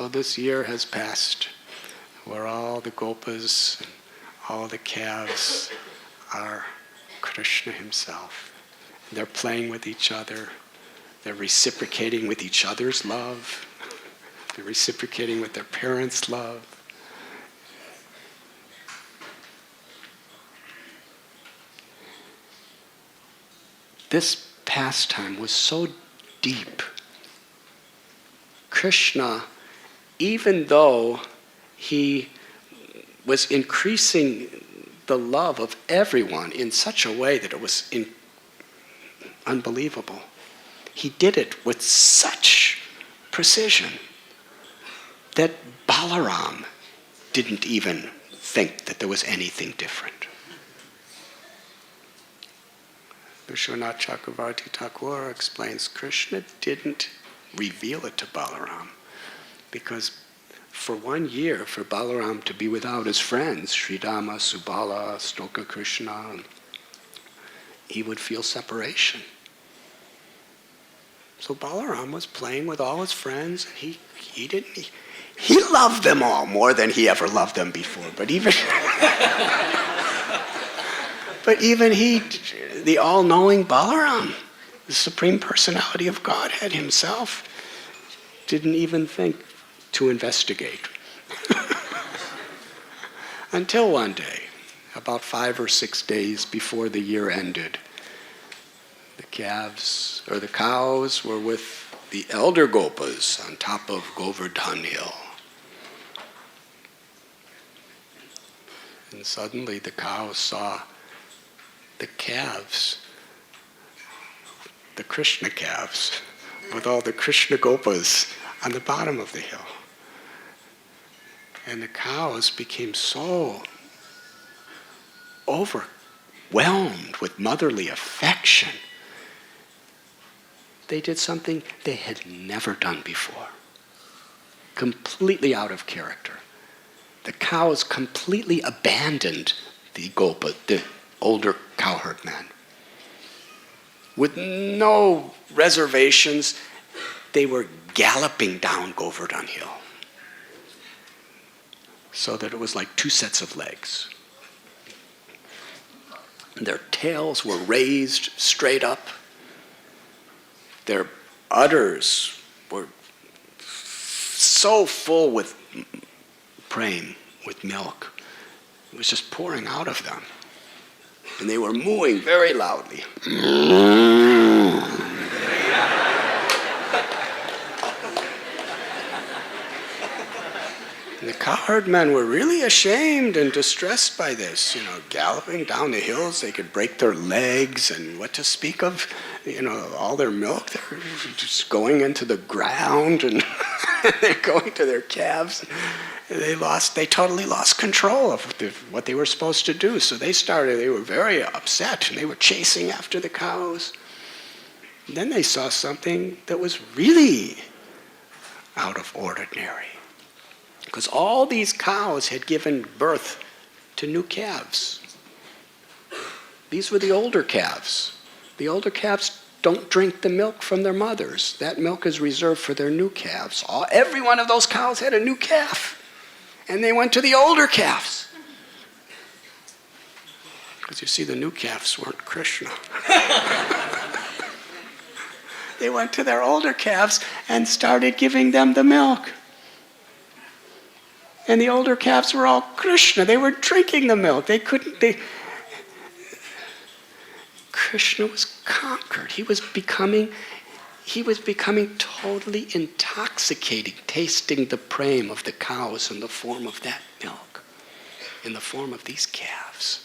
So this year has passed where all the gopas, all the calves are Krishna himself. They're playing with each other. They're reciprocating with each other's love. They're reciprocating with their parents' love. This pastime was so deep. Krishna, even though he was increasing the love of everyone in such a way that it was unbelievable, he did it with such precision that Balaram didn't even think that there was anything different. Vishwanath Chakravarti Thakur explains Krishna didn't reveal it to Balaram because for 1 year, for Balaram to be without his friends, Sridama, Subala, Stoka Krishna, he would feel separation. So Balaram was playing with all his friends, and he loved them all more than he ever loved them before. But even he, the all-knowing Balaram, the Supreme Personality of Godhead himself, didn't even think to investigate. Until one day, about 5 or 6 days before the year ended, the cows were with the elder gopas on top of Govardhan Hill. And suddenly the cows saw the calves, the Krishna calves, with all the Krishna gopas on the bottom of the hill. And the cows became so overwhelmed with motherly affection. They did something they had never done before. Completely out of character. The cows completely abandoned the gopa, the older cowherd man. With no reservations, they were galloping down Govardhan Hill. So that it was like 2 sets of legs. Their tails were raised straight up. Their udders were so full with prem, with milk. It was just pouring out of them. And they were mooing very loudly. And the cowherd men were really ashamed and distressed by this. Galloping down the hills, they could break their legs, and what to speak of, all their milk, they were just going into the ground, and they're going to their calves. They totally lost control of what they were supposed to do. So they were very upset, and they were chasing after the cows. And then they saw something that was really out of ordinary. Because all these cows had given birth to new calves. These were the older calves. The older calves don't drink the milk from their mothers. That milk is reserved for their new calves. Every one of those cows had a new calf. And they went to the older calves. Because you see, the new calves weren't Krishna. They went to their older calves and started giving them the milk. And the older calves were all Krishna. They were drinking the milk. Krishna was conquered. He was becoming totally intoxicating, tasting the prem of the cows in the form of that milk, in the form of these calves.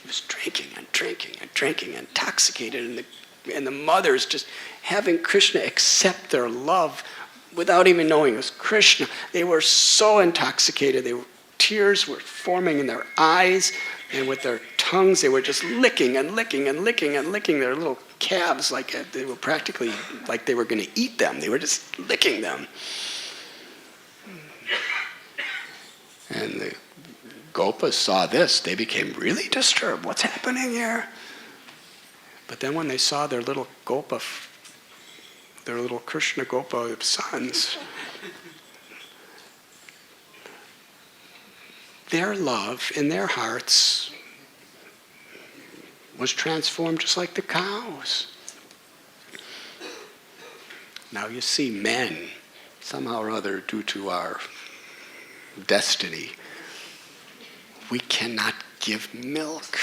He was drinking and drinking and drinking, intoxicated, and the mothers just having Krishna accept their love without even knowing it was Krishna. They were so intoxicated. Tears were forming in their eyes, and with their tongues, they were just licking and licking and licking and licking their little calves like they were practically like they were going to eat them. They were just licking them. And the gopas saw this. They became really disturbed. What's happening here? But then when they saw their little Krishna Gopa sons, their love in their hearts was transformed just like the cows. Now you see, men, somehow or other, due to our destiny, we cannot give milk.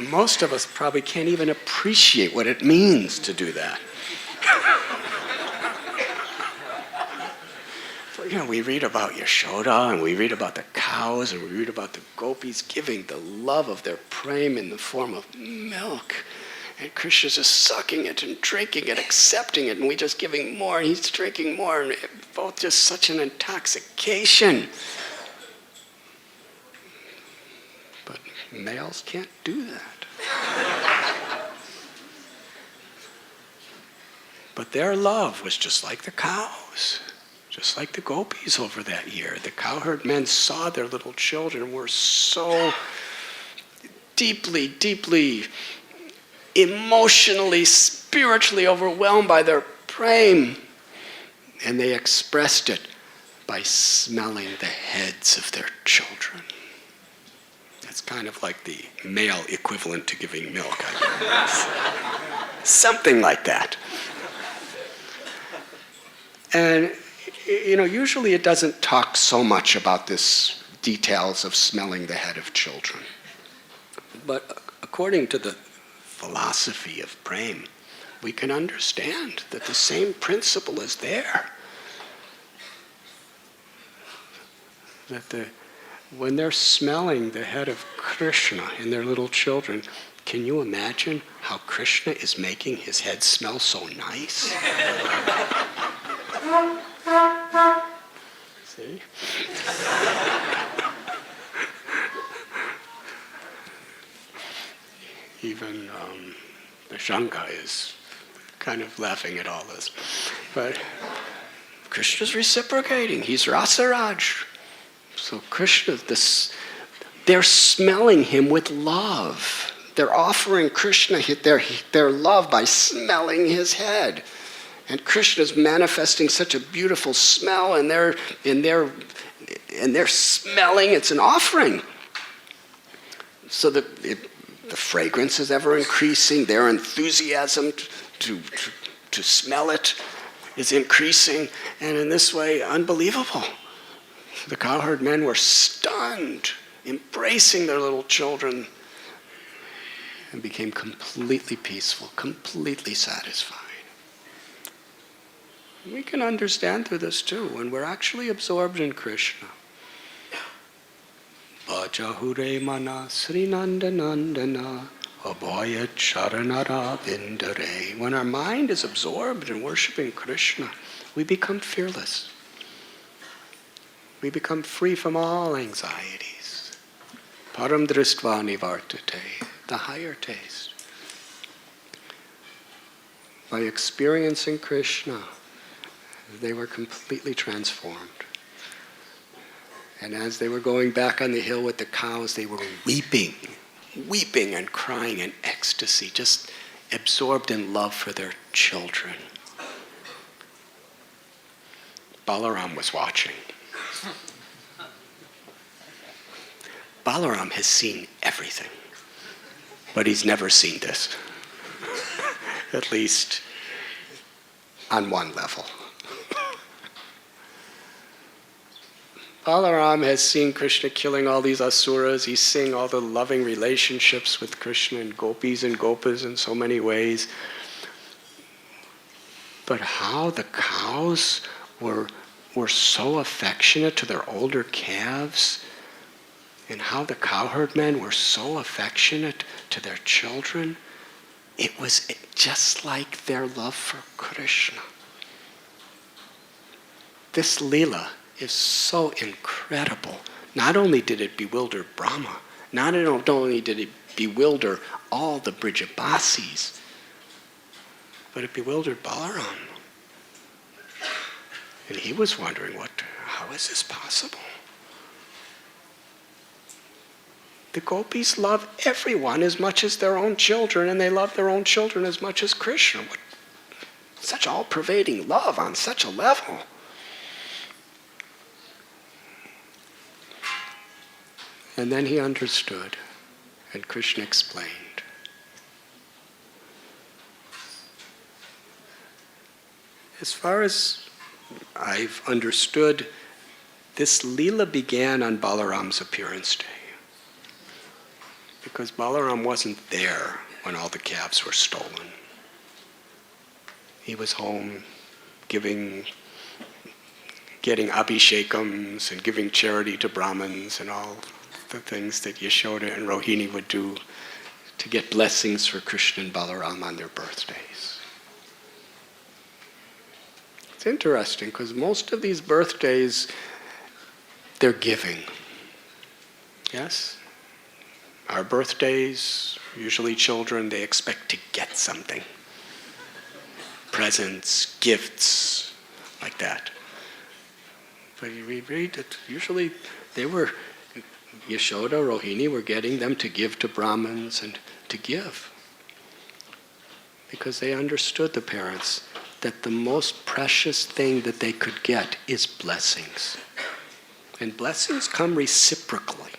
Most of us probably can't even appreciate what it means to do that. We read about Yashoda, and we read about the cows, and we read about the gopis giving the love of their prem in the form of milk. And Krishna's just sucking it and drinking it, accepting it, and we just giving more, and he's drinking more, and both just such an intoxication. But males can't do that. But their love was just like the cows. Just like the gopis over that year. The cowherd men saw their little children were so deeply, deeply, emotionally, spiritually overwhelmed by their prem. And they expressed it by smelling the heads of their children. That's kind of like the male equivalent to giving milk, I guess. Something like that. And usually it doesn't talk so much about this details of smelling the head of children. But according to the philosophy of prem, we can understand that the same principle is there. That when they're smelling the head of Krishna in their little children, can you imagine how Krishna is making his head smell so nice? See? Even the Shanga is kind of laughing at all this. But Krishna's reciprocating. He's Rasaraj. So Krishna, they're smelling him with love. They're offering Krishna their love by smelling his head. And Krishna's manifesting such a beautiful smell, and they're smelling. It's an offering. So the fragrance is ever increasing. Their enthusiasm to smell it is increasing, and in this way, unbelievable. The cowherd men were stunned, embracing their little children, and became completely peaceful, completely satisfied. We can understand through this too, when we're actually absorbed in Krishna. Bhajahure mana Srinandanandana abhaya charanara vindare. When our mind is absorbed in worshiping Krishna, we become fearless. We become free from all anxieties. Param dristva nivartate, the higher taste. By experiencing Krishna, they were completely transformed. And as they were going back on the hill with the cows, they were weeping and crying in ecstasy, just absorbed in love for their children. Balaram was watching. Balaram has seen everything, but he's never seen this. At least on one level. Balaram has seen Krishna killing all these asuras. He's seeing all the loving relationships with Krishna and gopis and gopas in so many ways. But how the cows were so affectionate to their older calves, and how the cowherd men were so affectionate to their children, it was just like their love for Krishna. This Leela is so incredible. Not only did it bewilder Brahma, not only did it bewilder all the Brijabasis, but it bewildered Balaram. And he was wondering, how is this possible? The gopis love everyone as much as their own children, and they love their own children as much as Krishna. Such all-pervading love on such a level. And then he understood, and Krishna explained. As far as I've understood, this Leela began on Balaram's appearance day. Because Balaram wasn't there when all the calves were stolen. He was home getting abhishekams and giving charity to Brahmins and all the things that Yashoda and Rohini would do to get blessings for Krishna and Balaram on their birthdays. It's interesting because most of these birthdays, they're giving. Yes? Our birthdays, usually children, they expect to get something. Presents, gifts, like that. But we read that usually Yashoda, Rohini were getting them to give to Brahmins and to give. Because they understood, the parents, that the most precious thing that they could get is blessings. And blessings come reciprocally.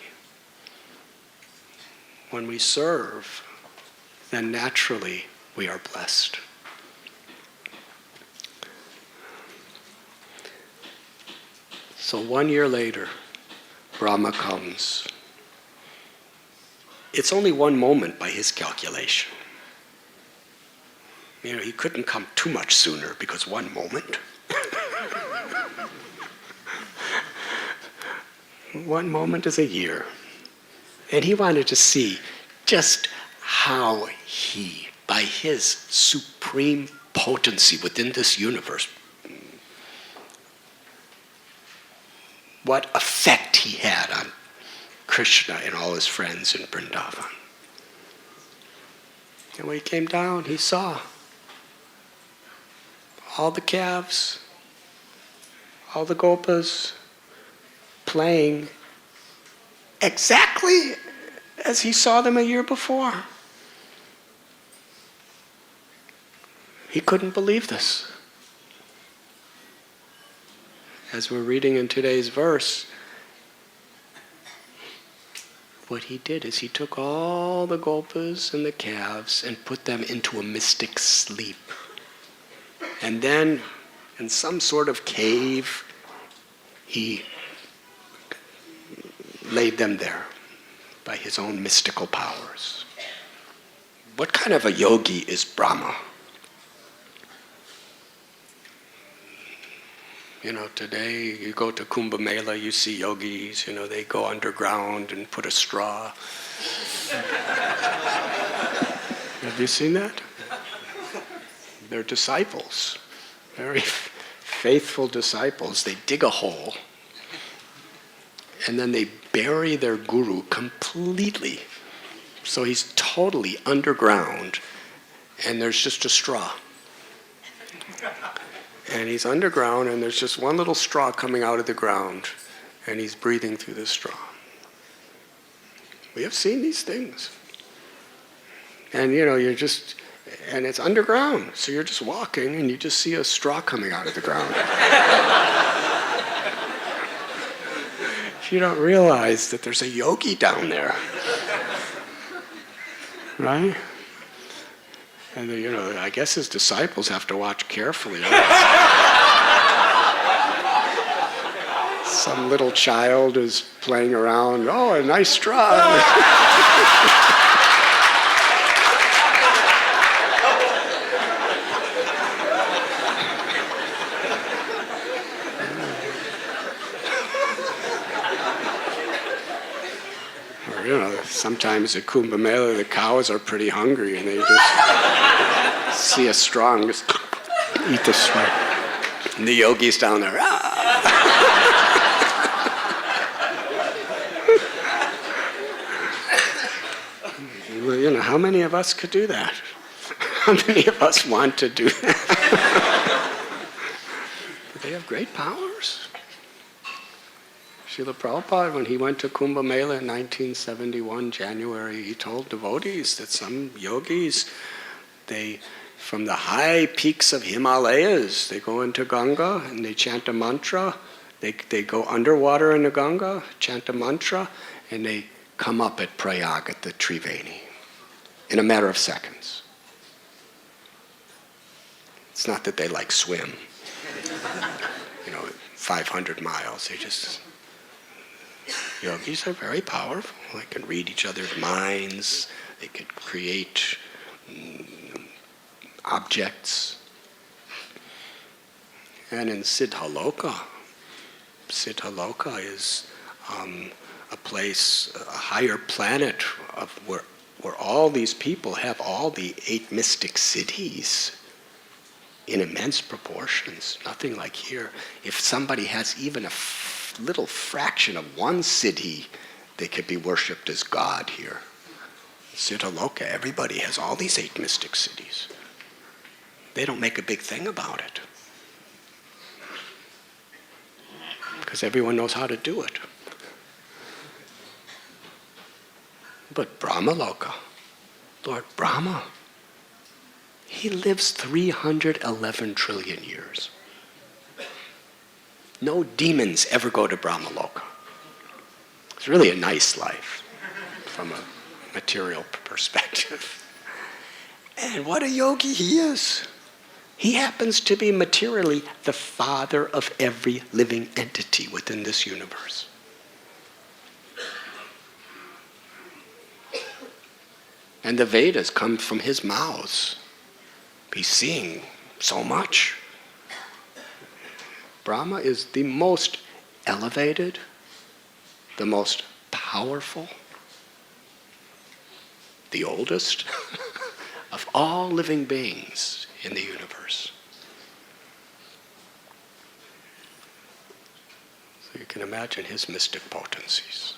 When we serve, then naturally we are blessed. So 1 year later, Brahma comes. It's only one moment by his calculation. He couldn't come too much sooner because 1 moment. 1 moment is a year. And he wanted to see just how he, by his supreme potency within this universe, what effect he had on Krishna and all his friends in Vrindavan. And when he came down, he saw all the calves, all the gopas playing exactly as he saw them a year before. He couldn't believe this. As we're reading in today's verse, what he did is he took all the gopas and the calves and put them into a mystic sleep. And then, in some sort of cave, he laid them there by his own mystical powers. What kind of a yogi is Brahma? Today you go to Kumbh Mela, you see yogis, they go underground and put a straw. Have you seen that? They're disciples, very faithful disciples. They dig a hole and then they bury their guru completely. So he's totally underground and there's just a straw. And he's underground, and there's just one little straw coming out of the ground, and he's breathing through the straw. We have seen these things. And, and it's underground, so you're just walking, and you just see a straw coming out of the ground. You don't realize that there's a yogi down there. Right? And I guess his disciples have to watch carefully. Some little child is playing around. Oh, a nice straw. Sometimes at Kumbh Mela, the cows are pretty hungry and they just see a straw and just eat the straw. And the yogi's down there. Well, how many of us could do that? How many of us want to do that? But they have great powers. Srila Prabhupada, when he went to Kumbh Mela in 1971, January, he told devotees that some yogis, from the high peaks of Himalayas, they go into Ganga and they chant a mantra. They go underwater in the Ganga, chant a mantra, and they come up at Prayag at the Triveni in a matter of seconds. It's not that they swim, 500 miles. Yogis are very powerful. They can read each other's minds. They can create objects. And in Siddhaloka is a place, a higher planet where all these people have all the 8 mystic cities in immense proportions, nothing like here. If somebody has even a little fraction of one city, they could be worshipped as God here. Siddhaloka, everybody has all these 8 mystic cities. They don't make a big thing about it, because everyone knows how to do it. But Brahmaloka, Lord Brahma, he lives 311 trillion years. No demons ever go to Brahmaloka. It's really a nice life from a material perspective. And what a yogi he is. He happens to be materially the father of every living entity within this universe. And the Vedas come from his mouths. He's seeing so much. Brahma is the most elevated, the most powerful, the oldest of all living beings in the universe. So you can imagine his mystic potencies.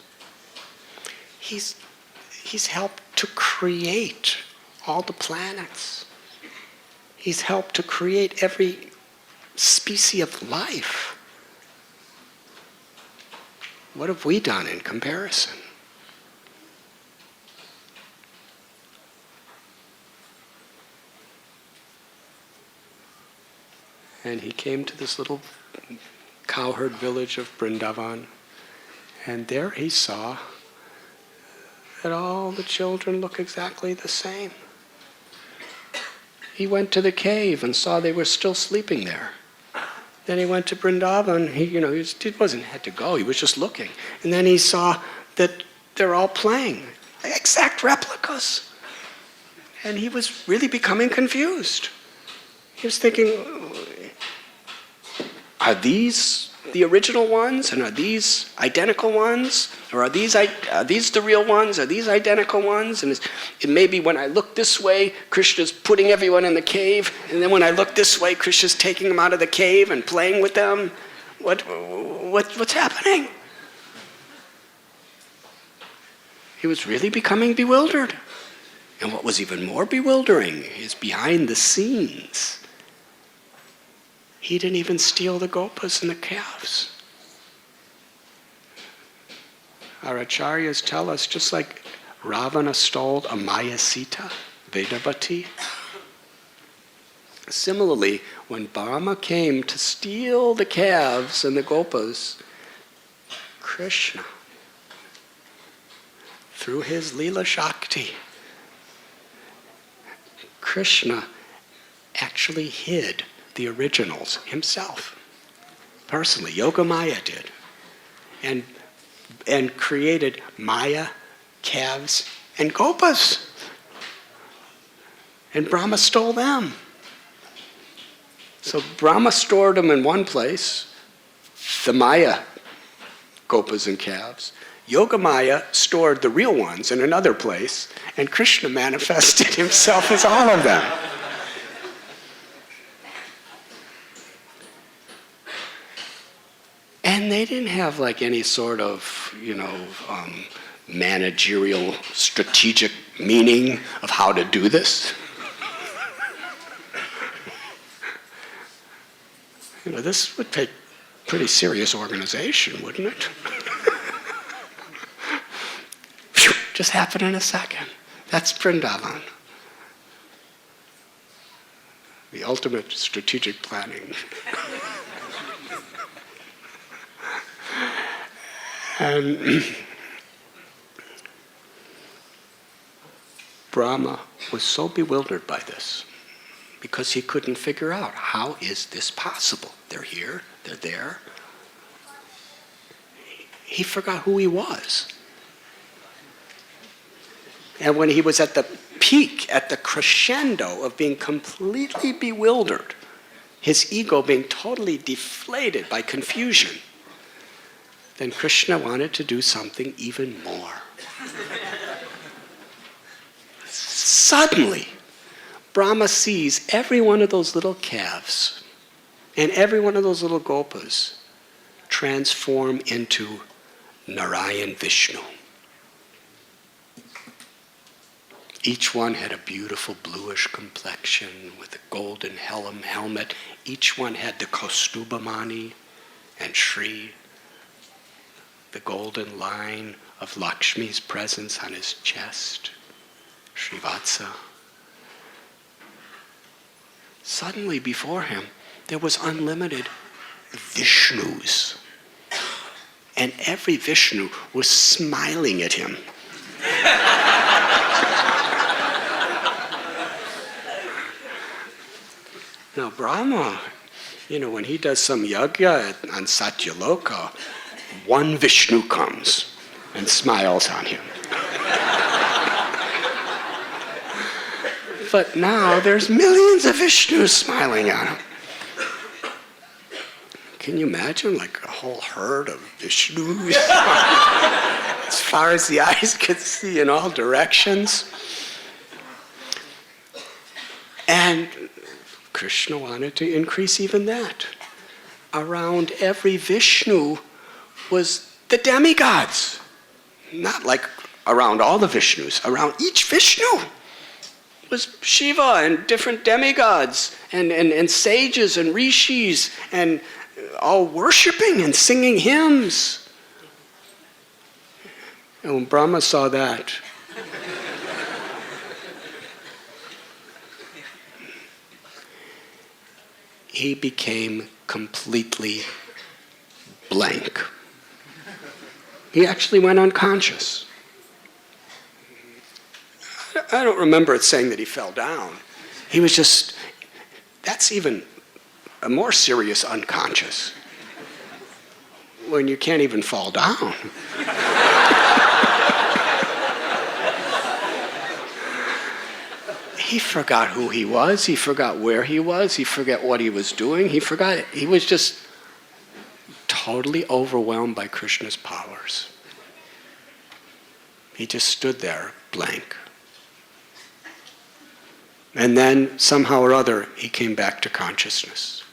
He's helped to create all the planets. He's helped to create every species of life. What have we done in comparison? And he came to this little cowherd village of Vrindavan, and there he saw that all the children look exactly the same. He went to the cave and saw they were still sleeping there. Then he went to Vrindavan. He wasn't had to go. He was just looking, and then he saw that they're all playing, exact replicas. And he was really becoming confused. He was thinking, are these the original ones, and are these identical ones, or are these the real ones? Are these identical ones? And it may be when I look this way, Krishna's putting everyone in the cave, and then when I look this way, Krishna's taking them out of the cave and playing with them. What's happening? He was really becoming bewildered. And what was even more bewildering is behind the scenes. He didn't even steal the gopas and the calves. Our acharyas tell us, just like Ravana stole a Maya Sita, Vedavati, similarly, when Brahma came to steal the calves and the gopas, Krishna, through his Leela Shakti, Krishna actually hid the originals himself. Personally, Yogamaya did. And created Maya, calves, and gopas. And Brahma stole them. So Brahma stored them in one place, the Maya gopas and calves. Yogamaya stored the real ones in another place, and Krishna manifested himself as all of them. And they didn't have any sort of, managerial, strategic meaning of how to do this. This would take pretty serious organization, wouldn't it? just happen in a second. That's Vrindavan. The ultimate strategic planning. And Brahma was so bewildered by this because he couldn't figure out, how is this possible? They're here, they're there. He forgot who he was. And when he was at the peak, at the crescendo of being completely bewildered, his ego being totally deflated by confusion, then Krishna wanted to do something even more. Suddenly, Brahma sees every one of those little calves and every one of those little gopas transform into Narayan Vishnu. Each one had a beautiful bluish complexion with a golden helmet. Each one had the Kaustubhamani and Shri, the golden line of Lakshmi's presence on his chest, Srivatsa. Suddenly before him, there was unlimited Vishnus. And every Vishnu was smiling at him. Now Brahma, when he does some yajna on Satyaloka, one Vishnu comes and smiles on him. But now there's millions of Vishnus smiling on him. Can you imagine, like a whole herd of Vishnus as far as the eyes could see in all directions? And Krishna wanted to increase even that. Around every Vishnu was the demigods. Not like around all the Vishnus. Around each Vishnu was Shiva and different demigods and sages and rishis and all worshiping and singing hymns. And when Brahma saw that, he became completely blank. He actually went unconscious. I don't remember it saying that he fell down. He was just, that's even a more serious unconscious, when you can't even fall down. He forgot who he was, he forgot where he was, he forgot what he was doing, he forgot it. He was just totally overwhelmed by Krishna's powers. He just stood there, blank. And then, somehow or other, he came back to consciousness.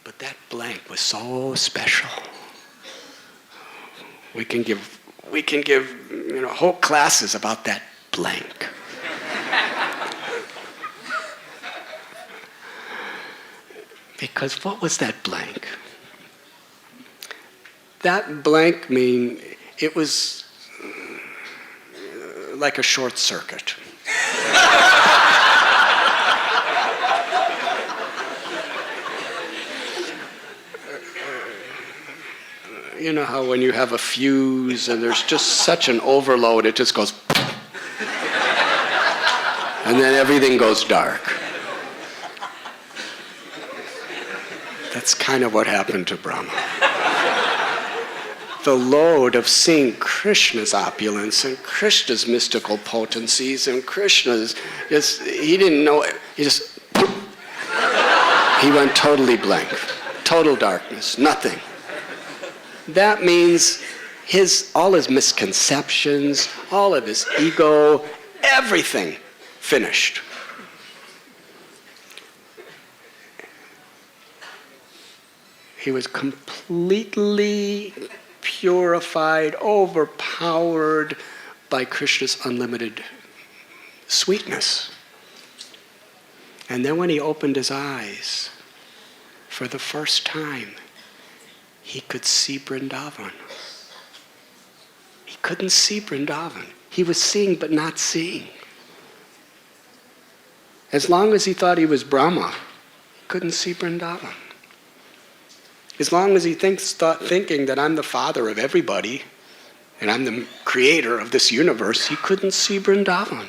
But that blank was so special. We can give whole classes about that blank. Because what was that blank? That blank it was like a short circuit. You know how when you have a fuse and there's just such an overload, it just goes and then everything goes dark. That's kind of what happened to Brahma. The load of seeing Krishna's opulence and Krishna's mystical potencies and Krishna's he didn't know it. He went totally blank. Total darkness, nothing. That means all his misconceptions, all of his ego, everything finished. He was completely purified, overpowered by Krishna's unlimited sweetness. And then when he opened his eyes, for the first time, he could see Vrindavan. He couldn't see Vrindavan. He was seeing but not seeing. As long as he thought he was Brahma, he couldn't see Vrindavan. As long as he thinking that I'm the father of everybody, and I'm the creator of this universe, he couldn't see Vrindavan.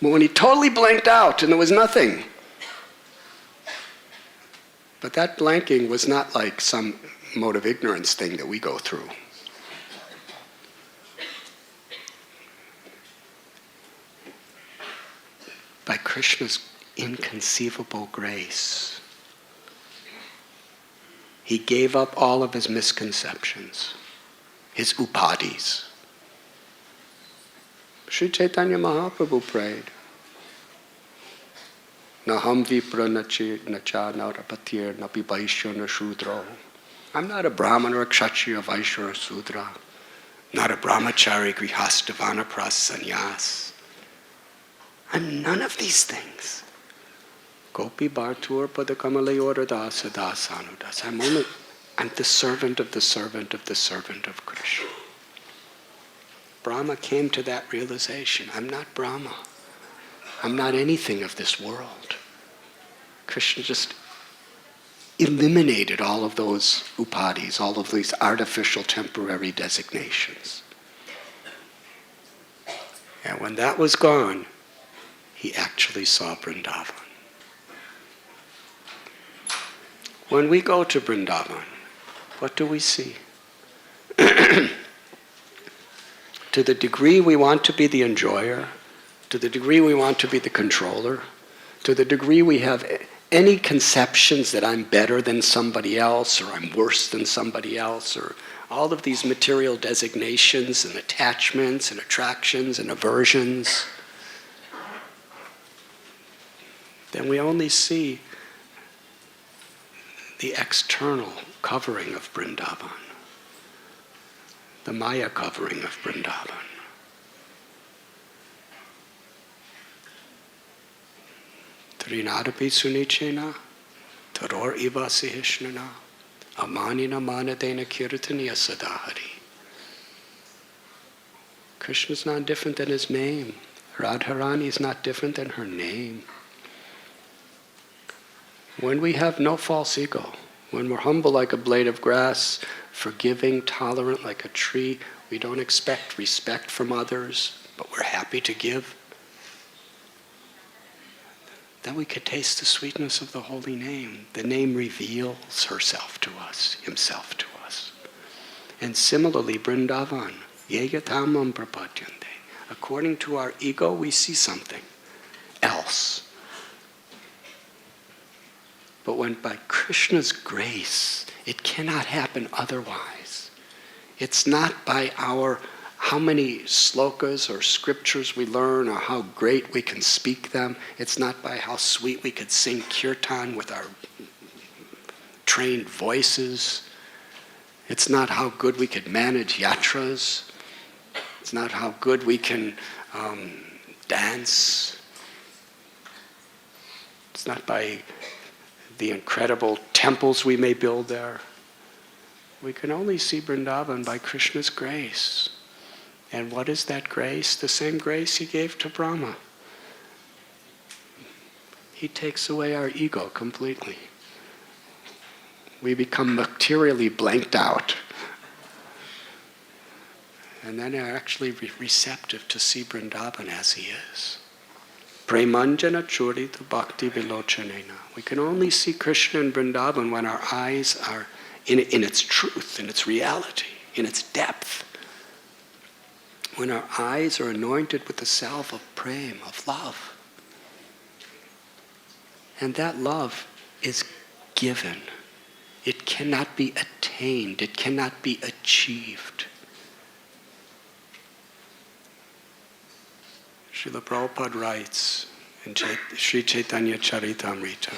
But when he totally blanked out and there was nothing, but that blanking was not like some mode of ignorance thing that we go through. By Krishna's inconceivable grace, he gave up all of his misconceptions, his upadhis. Sri Chaitanya Mahaprabhu prayed, Naham vipra nacha narapatir napi vaishya na shudro. I'm not a brahmana or a kshatriya, vaishya or sudra. Not a brahmachari, grihastha, vanaprastha, sannyas. I'm none of these things. Gopi Bhartur Padakamalayora Dasa Dasanudas. I'm the servant of the servant of the servant of Krishna. Brahma came to that realization. I'm not Brahma. I'm not anything of this world. Krishna just eliminated all of those upadhis, all of these artificial temporary designations. And when that was gone, he actually saw Vrindavan. When we go to Vrindavan, what do we see? To the degree we want to be the enjoyer, to the degree we want to be the controller, to the degree we have any conceptions that I'm better than somebody else, or I'm worse than somebody else, or all of these material designations and attachments and attractions and aversions, then we only see the external covering of Vrindavan, the Maya covering of Vrindavan. Trinadapi sunichena, taror iva sihishnana, amanina manadena kirtaniya sadahari. Krishna's not different than his name. Radharani is not different than her name. When we have no false ego, when we're humble like a blade of grass, forgiving, tolerant like a tree, we don't expect respect from others, but we're happy to give, then we could taste the sweetness of the holy name. The name reveals herself to us, himself to us. And similarly, Vrindavan, yeyatamam prapadyante. According to our ego, we see something else. But when by Krishna's grace, it cannot happen otherwise. It's not by how many slokas or scriptures we learn or how great we can speak them. It's not by how sweet we could sing kirtan with our trained voices. It's not how good we could manage yatras. It's not how good we can dance. It's not by the incredible temples we may build there. We can only see Vrindavan by Krishna's grace. And what is that grace? The same grace he gave to Brahma. He takes away our ego completely. We become materially blanked out. And then are actually receptive to see Vrindavan as he is. Premanjana churita bhakti vilochanena. We can only see Krishna and Vrindavan when our eyes are in its truth, in its reality, in its depth. When our eyes are anointed with the salve of prema, of love. And that love is given. It cannot be attained. It cannot be achieved. Srila Prabhupada writes in Sri Chaitanya Charitamrita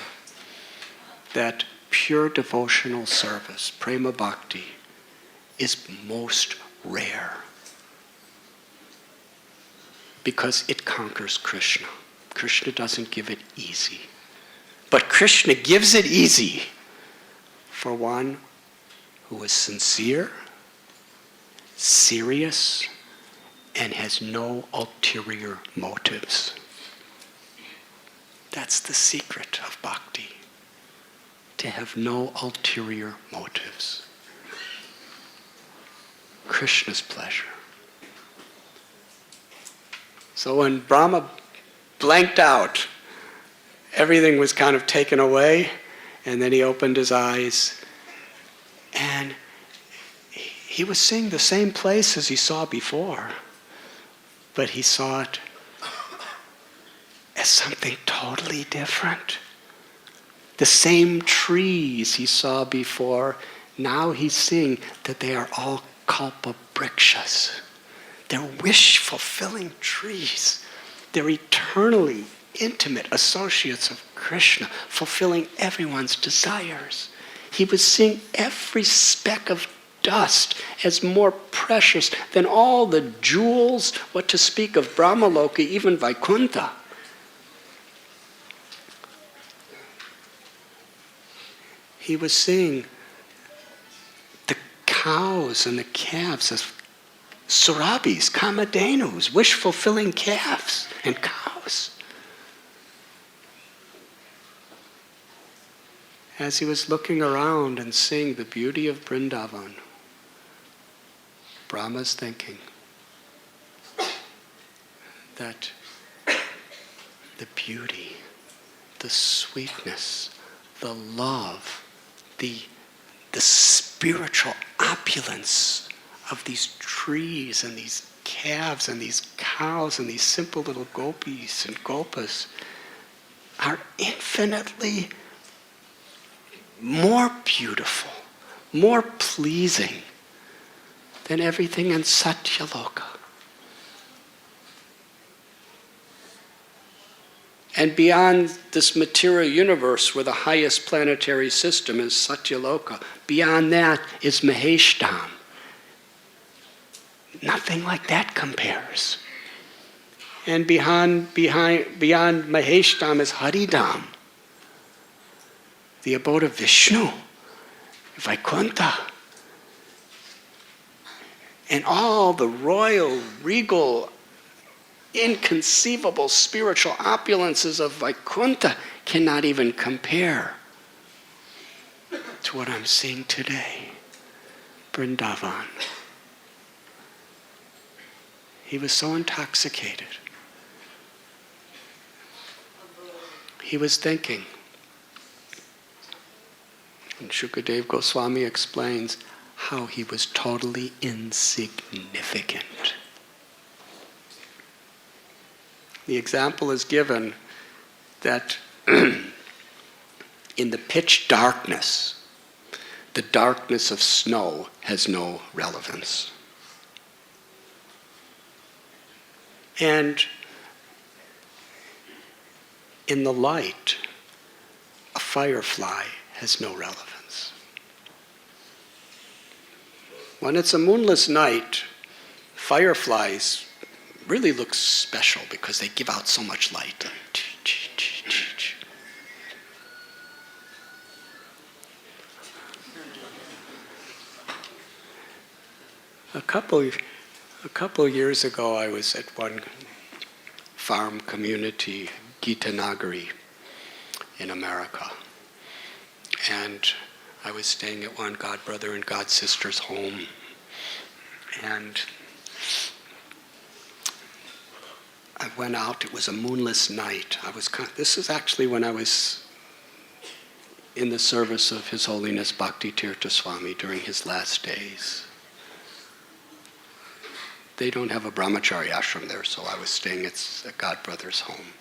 that pure devotional service, prema bhakti, is most rare because it conquers Krishna. Krishna doesn't give it easy. But Krishna gives it easy for one who is sincere serious, and has no ulterior motives. That's the secret of bhakti, to have no ulterior motives. Krishna's pleasure. So when Brahma blanked out, everything was kind of taken away, and then he opened his eyes, and he was seeing the same place as he saw before, but he saw it as something totally different. The same trees he saw before, now he's seeing that they are all kalpa-brikshas. They're wish-fulfilling trees. They're eternally intimate associates of Krishna, fulfilling everyone's desires. He was seeing every speck of dust as more precious than all the jewels, what to speak of Brahmaloka, even Vaikuntha. He was seeing the cows and the calves as surabhis, kamadhenus, wish-fulfilling calves and cows. As he was looking around and seeing the beauty of Vrindavan, Brahma's thinking that the beauty, the sweetness, the love, the spiritual opulence of these trees and these calves and these cows and these simple little gopis and gopas are infinitely more beautiful, more pleasing than everything in Satyaloka. And beyond this material universe where the highest planetary system is Satyaloka, beyond that is Maheshtam. Nothing like that compares. And beyond Maheshtam is Haridam, the abode of Vishnu, Vaikuntha. And all the royal, regal, inconceivable spiritual opulences of Vaikuntha cannot even compare to what I'm seeing today, Vrindavan. He was so intoxicated. He was thinking, and Shukadev Goswami explains how he was totally insignificant. The example is given that in the pitch darkness, the darkness of snow has no relevance. And in the light, a firefly has no relevance. When it's a moonless night, fireflies really look special because they give out so much light. A couple years ago, I was at one farm community, Gita Nagari, in America. And I was staying at one godbrother and godsister's home. And I went out, it was a moonless night. This is actually when I was in the service of His Holiness Bhakti Tirtha Swami during his last days. They don't have a brahmachari ashram there, so I was staying at a godbrother's home.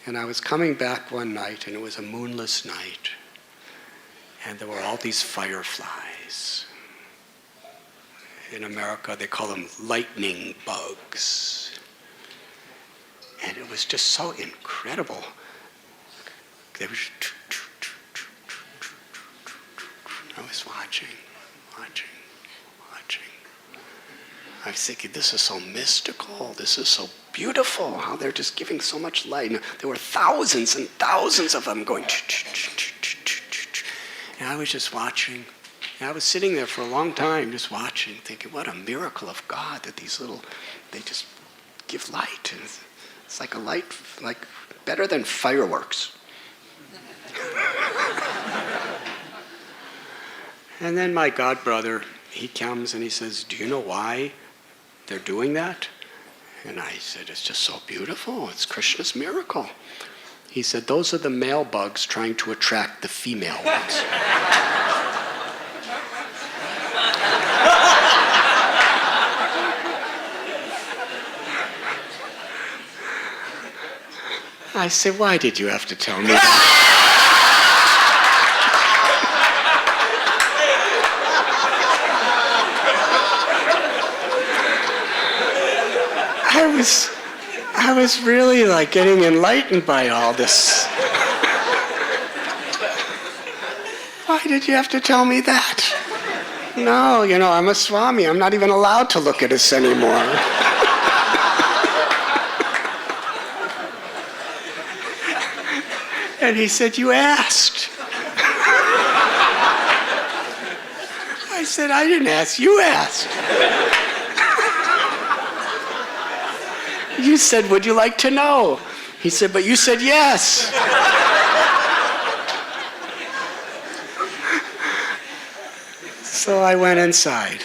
And I was coming back one night, and it was a moonless night. And there were all these fireflies. In America, they call them lightning bugs. And it was just so incredible. They were just, I was watching. I was thinking, this is so mystical, this is so beautiful, how they're just giving so much light. And there were thousands and thousands of them going, and I was just watching. And I was sitting there for a long time just watching, thinking, what a miracle of God that they just give light. And it's like a light, like better than fireworks. And then my godbrother, he comes and he says, do you know why they're doing that? And I said, it's just so beautiful. It's Krishna's miracle. He said, those are the male bugs trying to attract the female ones. I said, why did you have to tell me that? I was really like getting enlightened by all this. Why did you have to tell me that? No, I'm a Swami. I'm not even allowed to look at this anymore. And he said, you asked. I said, I didn't ask, you asked. You said, would you like to know? He said, but you said yes. So I went inside.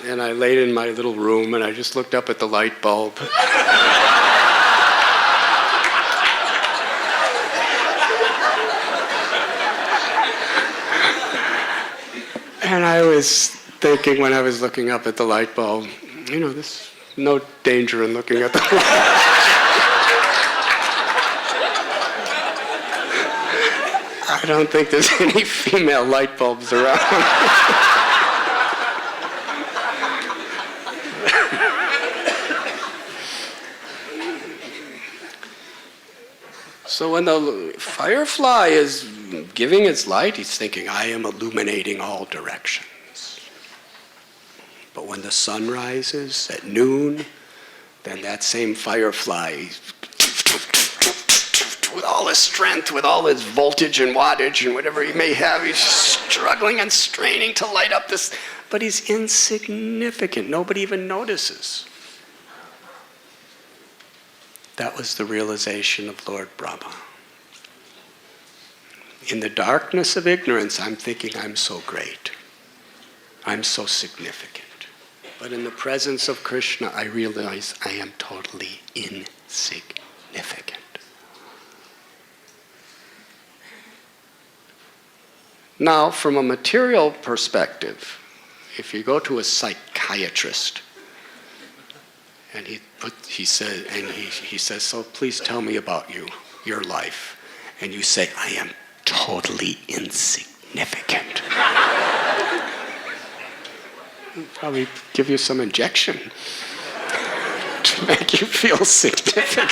And I laid in my little room and I just looked up at the light bulb. And I was thinking when I was looking up at the light bulb, there's no danger in looking at the light. I don't think there's any female light bulbs around. So when the firefly is giving its light, he's thinking, I am illuminating all directions. But when the sun rises at noon, then that same firefly, with all his strength, with all his voltage and wattage and whatever he may have, he's struggling and straining to light up this, but he's insignificant. Nobody even notices. That was the realization of Lord Brahma. In the darkness of ignorance, I'm thinking I'm so great. I'm so significant. But in the presence of Krishna, I realize I am totally insignificant. Now, from a material perspective, if you go to a psychiatrist, and he says, so please tell me about your life, and you say, I am totally insignificant. He'll probably give you some injection to make you feel significant.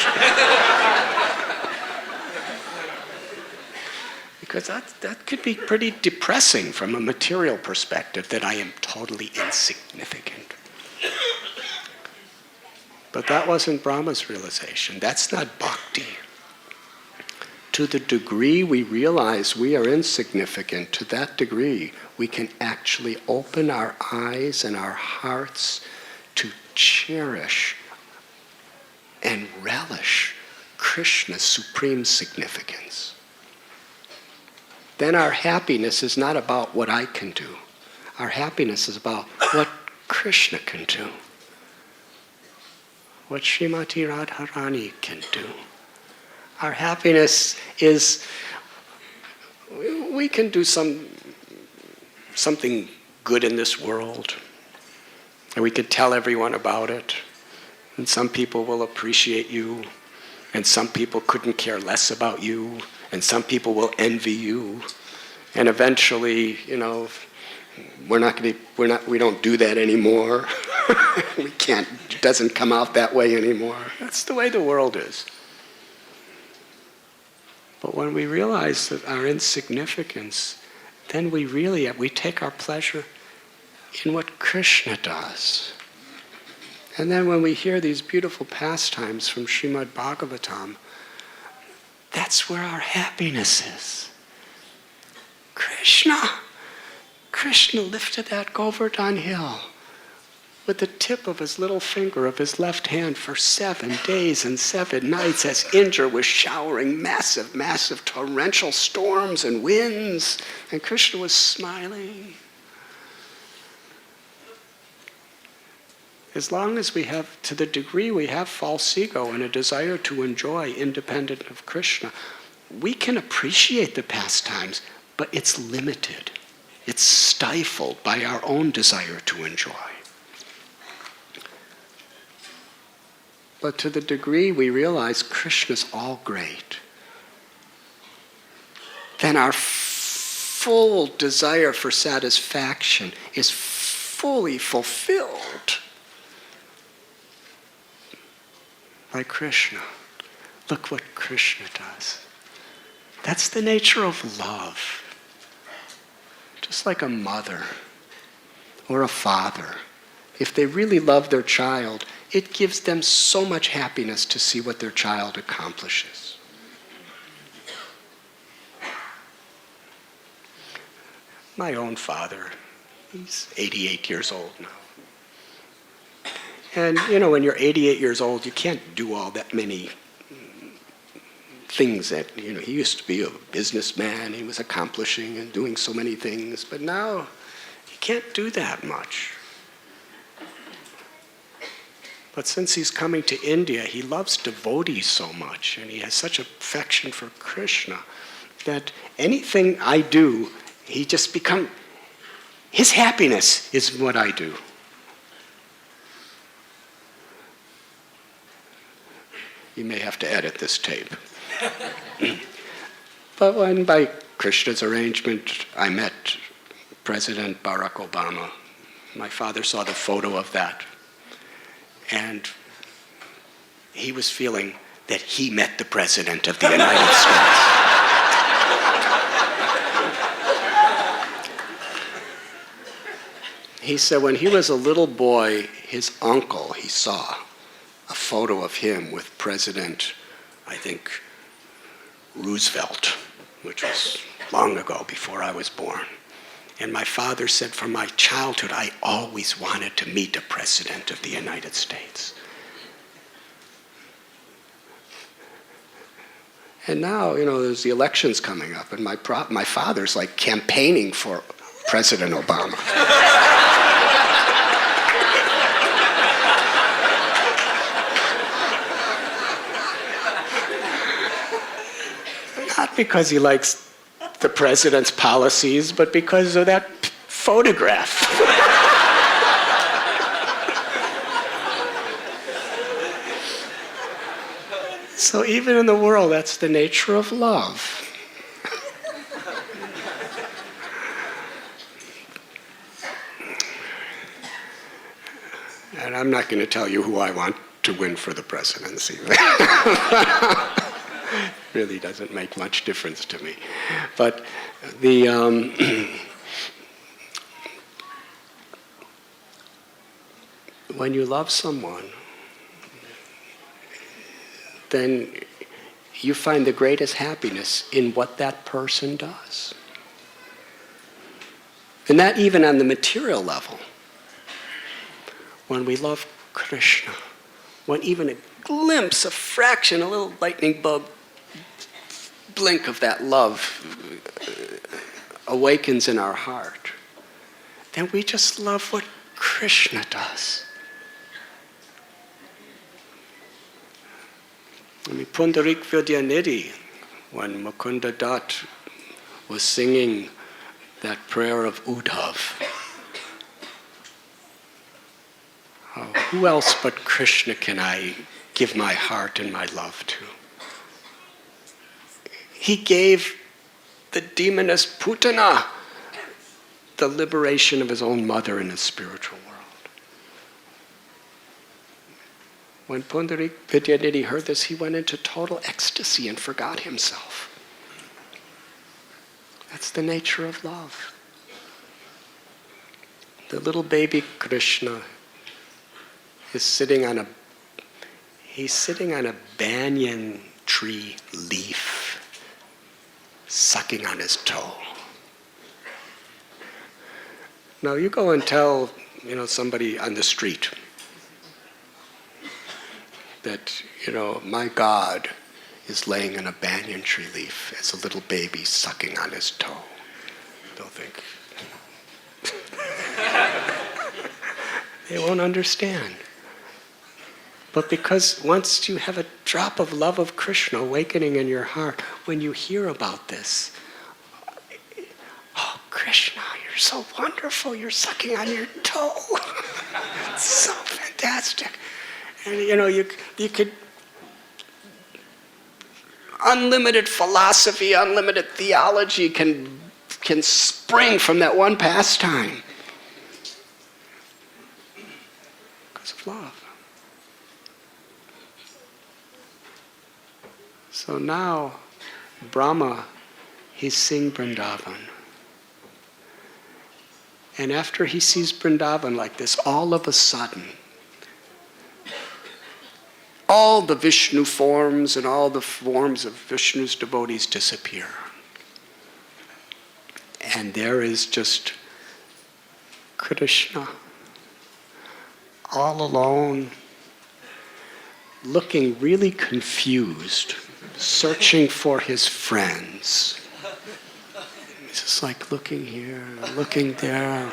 Because that could be pretty depressing from a material perspective, that I am totally insignificant. But that wasn't Brahma's realization. That's not bhakti. To the degree we realize we are insignificant, to that degree we can actually open our eyes and our hearts to cherish and relish Krishna's supreme significance. Then our happiness is not about what I can do. Our happiness is about what Krishna can do. What Srimati Radharani can do. Our happiness is, we can do something good in this world, and we could tell everyone about it, and some people will appreciate you, and some people couldn't care less about you, and some people will envy you, and eventually, we don't do that anymore. It doesn't come out that way anymore. That's the way the world is. But when we realize that our insignificance, then we take our pleasure in what Krishna does. And then when we hear these beautiful pastimes from Srimad Bhagavatam, that's where our happiness is. Krishna. Krishna lifted that Govardhan hill with the tip of his little finger of his left hand for 7 days and 7 nights as Indra was showering massive, massive torrential storms and winds, and Krishna was smiling. As long as we have, to the degree we have false ego and a desire to enjoy independent of Krishna, we can appreciate the pastimes, but it's limited. It's stifled by our own desire to enjoy. But to the degree we realize Krishna's all great, then our full desire for satisfaction is fully fulfilled by Krishna. Look what Krishna does. That's the nature of love. Just like a mother or a father, if they really love their child, it gives them so much happiness to see what their child accomplishes. My own father, he's 88 years old now. And when you're 88 years old, you can't do all that many things that, he used to be a businessman, he was accomplishing and doing so many things, but now he can't do that much. But since he's coming to India, he loves devotees so much, and he has such affection for Krishna, that anything I do, his happiness is what I do. You may have to edit this tape. But when, by Krishna's arrangement, I met President Barack Obama, my father saw the photo of that, and he was feeling that he met the President of the United States. He said when he was a little boy, his uncle, he saw a photo of him with President, I think, Roosevelt, which was long ago, before I was born. And my father said, from my childhood, I always wanted to meet a president of the United States. And now, there's the elections coming up, and my father's like campaigning for President Obama. Not because he likes the president's policies, but because of that photograph. So even in the world, that's the nature of love. And I'm not going to tell you who I want to win for the presidency. Really doesn't make much difference to me. But when you love someone, then you find the greatest happiness in what that person does. And that even on the material level. When we love Krishna, when even a glimpse, a fraction, a little lightning bug blink of that love awakens in our heart, then we just love what Krishna does. I mean, Pundarik Vidyanidhi, when Mukunda Dutt was singing that prayer of Uddhav, who else but Krishna can I give my heart and my love to? He gave the demoness Putana the liberation of his own mother in the spiritual world. When Pundarik Vidyanidhi heard this, he went into total ecstasy and forgot himself. That's the nature of love. The little baby Krishna is sitting on a banyan tree leaf, sucking on his toe. Now you go and tell, somebody on the street that, my God is laying in a banyan tree leaf as a little baby sucking on his toe. They'll think. They won't understand. But because once you have a drop of love of Krishna awakening in your heart, when you hear about this, oh, Krishna, you're so wonderful, you're sucking on your toe. It's so fantastic. And you could, unlimited philosophy, unlimited theology can spring from that one pastime. Because of love. So now, Brahma, he's seeing Vrindavan. And after he sees Vrindavan like this, all of a sudden, all the Vishnu forms and all the forms of Vishnu's devotees disappear. And there is just Krishna, all alone, looking really confused, searching for his friends. He's just like looking here, looking there.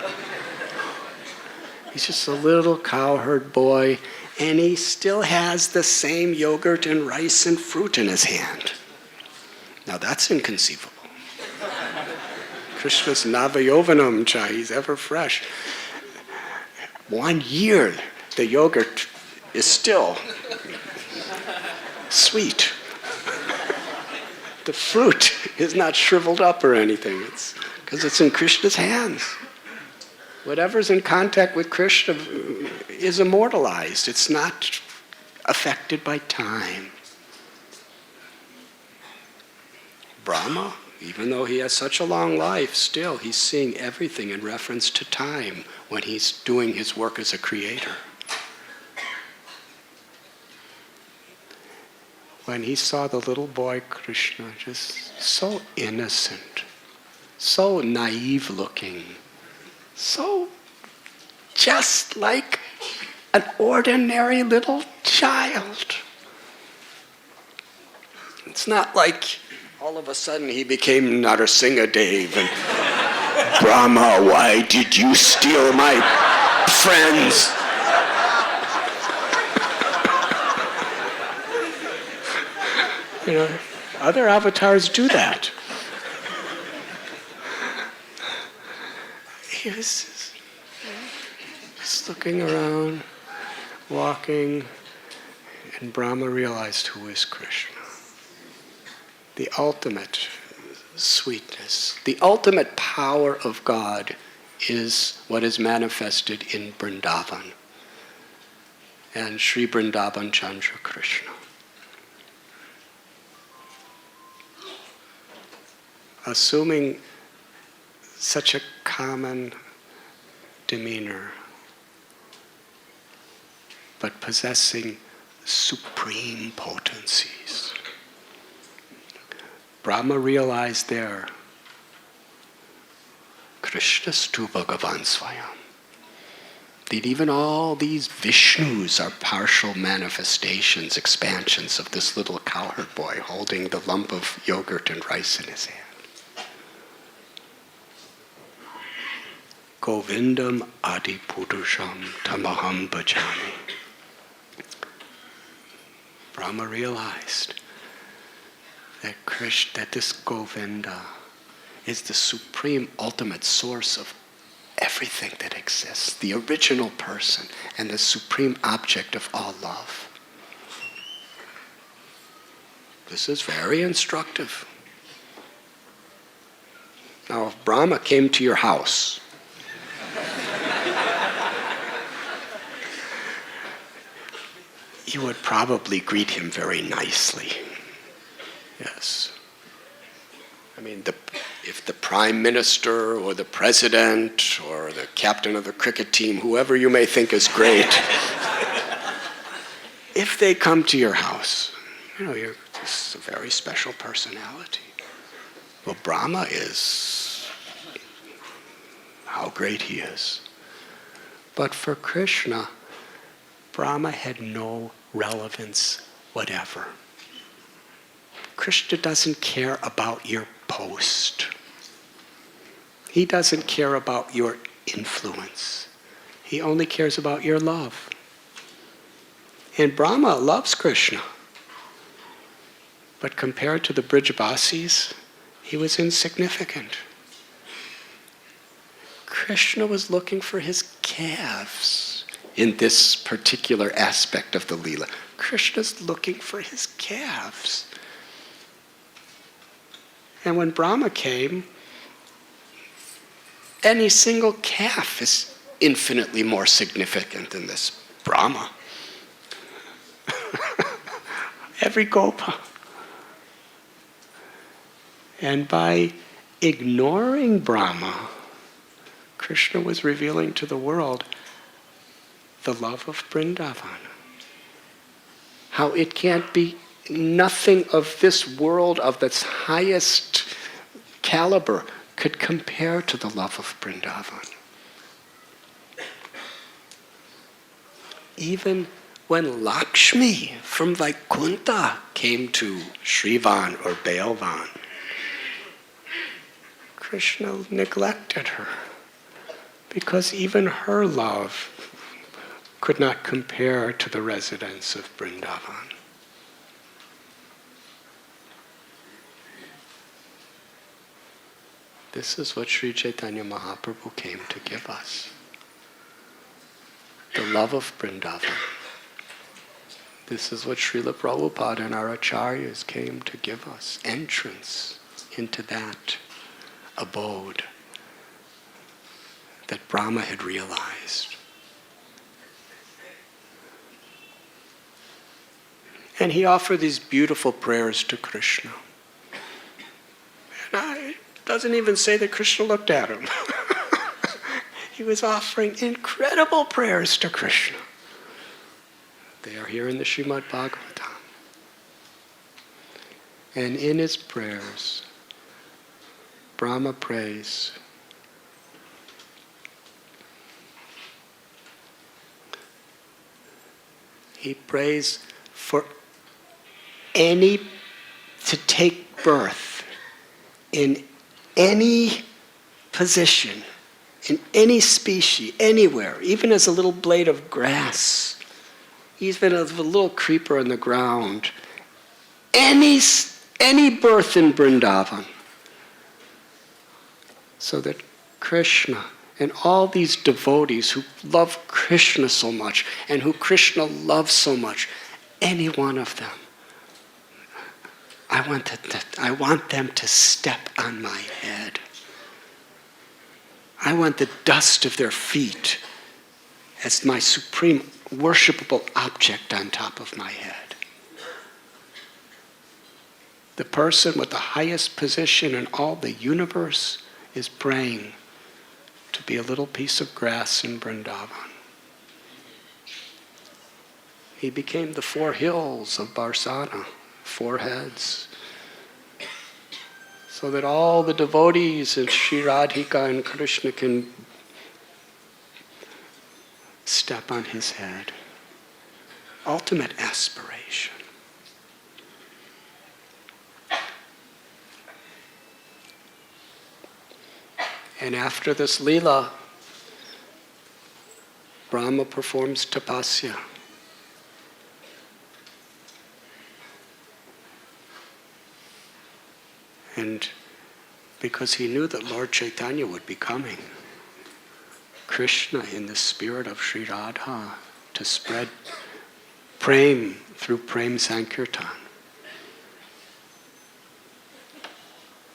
He's just a little cowherd boy, and he still has the same yogurt and rice and fruit in his hand. Now that's inconceivable. Krishna's Navayovanam cha, he's ever fresh. 1 year, the yogurt is still sweet. The fruit is not shriveled up or anything. It's because it's in Krishna's hands. Whatever's in contact with Krishna is immortalized. It's not affected by time. Brahma, even though he has such a long life, still he's seeing everything in reference to time when he's doing his work as a creator. When he saw the little boy Krishna, just so innocent, so naive looking, so just like an ordinary little child. It's not like all of a sudden he became Narasimha-Dev and Brahma, why did you steal my friends? Other avatars do that. He was just looking around, walking, and Brahma realized who is Krishna. The ultimate sweetness, the ultimate power of God is what is manifested in Vrindavan and Sri Vrindavan Chandra Krishna. Assuming such a common demeanor, but possessing supreme potencies. Brahma realized there, Krishnastu Bhagavan Swayam, that even all these Vishnus are partial manifestations, expansions of this little cowherd boy holding the lump of yogurt and rice in his hand. Govindam Adi Purusham Tamaham Bhajami. Brahma realized that this Govinda is the supreme ultimate source of everything that exists, the original person and the supreme object of all love. This is very instructive. Now, if Brahma came to your house, you would probably greet him very nicely. Yes. I mean, if the prime minister or the president or the captain of the cricket team, whoever you may think is great, if they come to your house, this is a very special personality. Well, Brahma is, how great he is. But for Krishna, Brahma had no relevance whatever. Krishna doesn't care about your post. He doesn't care about your influence. He only cares about your love. And Brahma loves Krishna. But compared to the Brijabasis, he was insignificant. Krishna was looking for his calves in this particular aspect of the Leela. Krishna's looking for his calves. And when Brahma came, any single calf is infinitely more significant than this Brahma. Every gopa. And by ignoring Brahma, Krishna was revealing to the world the love of Vrindavan. How it can't be nothing of this world of its highest caliber could compare to the love of Vrindavan. Even when Lakshmi from Vaikuntha came to Srivan or Bailvan, Krishna neglected her because even her love could not compare to the residents of Vrindavan. This is what Sri Chaitanya Mahaprabhu came to give us. The love of Vrindavan. This is what Srila Prabhupada and our acharyas came to give us. Entrance into that abode that Brahma had realized. And he offered these beautiful prayers to Krishna. And it doesn't even say that Krishna looked at him. He was offering incredible prayers to Krishna. They are here in the Srimad Bhagavatam. And in his prayers, Brahma prays, he prays for any to take birth in any position, in any species, anywhere, even as a little blade of grass, even as a little creeper in the ground, any birth in Vrindavan, so that Krishna and all these devotees who love Krishna so much and who Krishna loves so much, any one of them, I want them to step on my head. I want the dust of their feet as my supreme worshipable object on top of my head. The person with the highest position in all the universe is praying to be a little piece of grass in Vrindavan. He became the 4 hills of Barsana, 4 heads, so that all the devotees of Sri Radhika and Krishna can step on his head. Ultimate aspiration. And after this Leela, Brahma performs tapasya. And because he knew that Lord Chaitanya would be coming, Krishna in the spirit of Sri Radha to spread prem through prem sankirtan.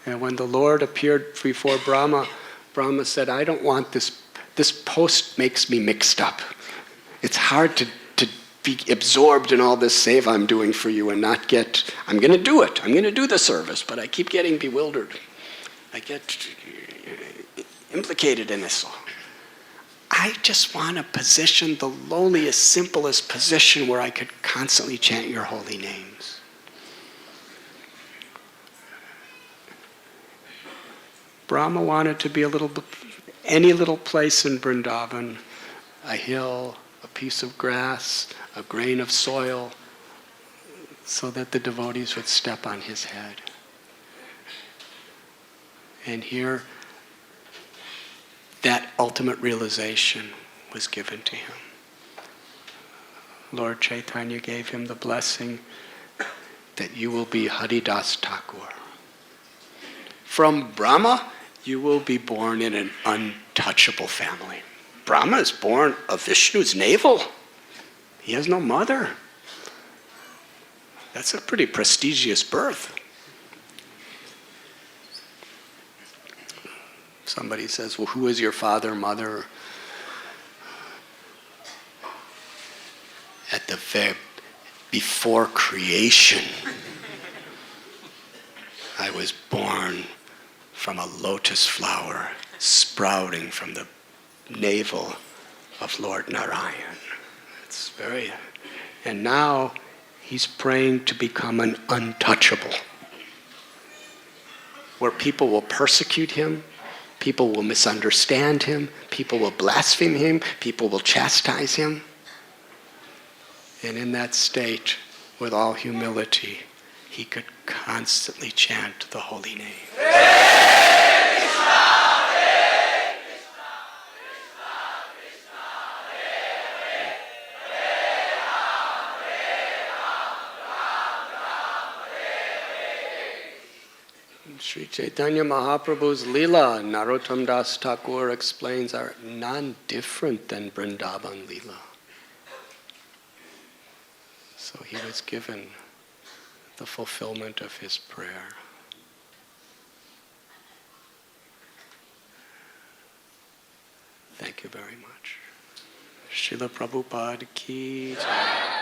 And when the Lord appeared before Brahma, Brahma said, I don't want this. This post makes me mixed up. It's hard to be absorbed in all this seva I'm doing for you and not get, I'm going to do it. I'm going to do the service, but I keep getting bewildered. I get implicated in this all. I just want a position, the lowliest, simplest position where I could constantly chant your holy names. Brahma wanted to be a little any little place in Vrindavan, a hill, a piece of grass, a grain of soil, so that the devotees would step on his head. And here, that ultimate realization was given to him. Lord Chaitanya gave him the blessing that you will be Haridas Thakur. From Brahma, you will be born in an untouchable family. Brahma is born of Vishnu's navel. He has no mother. That's a pretty prestigious birth. Somebody says, well, who is your father, mother? At the very before creation, I was born from a lotus flower sprouting from the navel of Lord Narayan. It's very, and now he's praying to become an untouchable, where people will persecute him, people will misunderstand him, people will blaspheme him, people will chastise him. And in that state, with all humility, he could constantly chant the holy name. Sri Chaitanya Mahaprabhu's Leela, Narottam Das Thakur explains, are none different than Vrindavan Leela. So he was given the fulfillment of his prayer. Thank you very much. Srila Prabhupada ki jai.